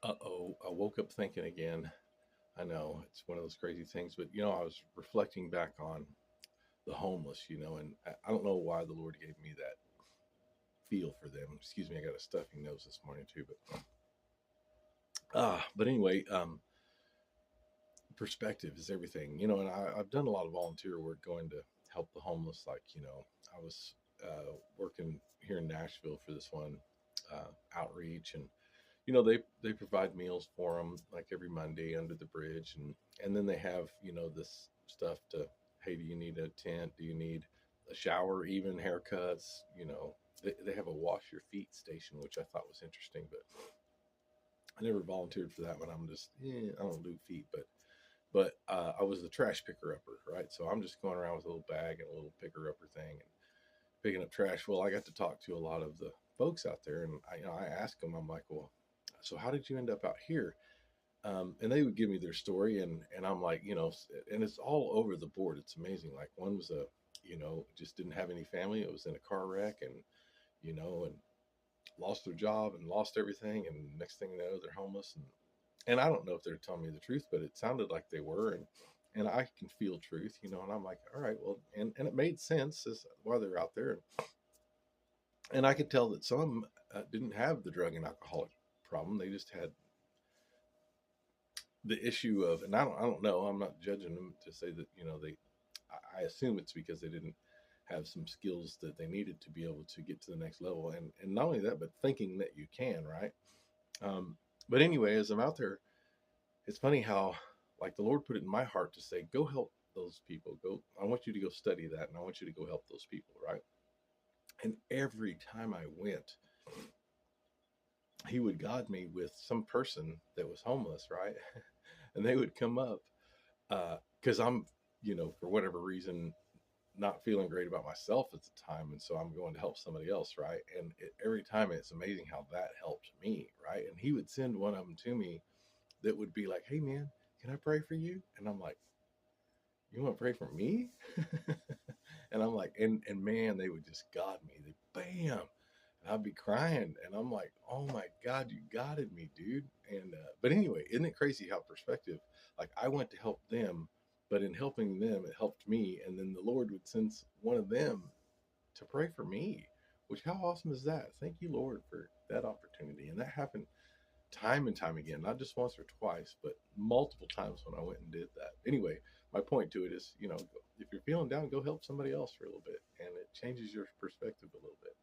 Uh-oh, I woke up thinking again. I know it's one of those crazy things, but I was reflecting back on the homeless, and I don't know why the Lord gave me that feel for them. Excuse me, I got a stuffing nose this morning too, but anyway, perspective is everything, and I've done a lot of volunteer work going to help the homeless. Like, I was working here in Nashville for this one outreach, and they provide meals for them like every Monday under the bridge, and then they have this stuff to, hey, do you need a tent, do you need a shower, even haircuts, they have a wash your feet station, which I thought was interesting, but I never volunteered for that one. I'm just I don't do feet, but I was the trash picker upper, right? So I'm just going around with a little bag and a little picker upper thing and picking up trash. Well, I got to talk to a lot of the folks out there, and I asked them, I'm like, well, so how did you end up out here? And they would give me their story, and I'm like, and it's all over the board. It's amazing. Like, one was just didn't have any family. It was in a car wreck, and lost their job and lost everything. And next thing you know, they're homeless. And I don't know if they're telling me the truth, but it sounded like they were. And I can feel truth, and I'm like, all right, well, and it made sense as why they're out there. And I could tell that some didn't have the drug and alcoholic problem. They just had the issue of, and I don't know. I'm not judging them to say that they. I assume it's because they didn't have some skills that they needed to be able to get to the next level, and not only that, but thinking that you can, right? But anyway, as I'm out there, it's funny how, like, the Lord put it in my heart to say, go help those people. Go, I want you to go study that, and I want you to go help those people, right? And every time I went, He would guide me with some person that was homeless, right? And they would come up because I'm, for whatever reason, not feeling great about myself at the time, and so I'm going to help somebody else, right? And every time it's amazing how that helped me, right? And He would send one of them to me that would be like, "Hey, man, can I pray for you?" And I'm like, "You want to pray for me?" And I'm like, and man, they would just God me. They bam, and I'd be crying, and I'm like, "Oh my God, you guided me, dude." And but anyway, isn't it crazy how perspective? Like, I went to help them, but in helping them, it helped me, and then the Lord would send one of them to pray for me. Which, how awesome is that? Thank you, Lord, for that opportunity. And that happened time and time again, not just once or twice, but multiple times when I went and did that. Anyway, my point to it is, if you're feeling down, go help somebody else for a little bit, and it changes your perspective a little bit.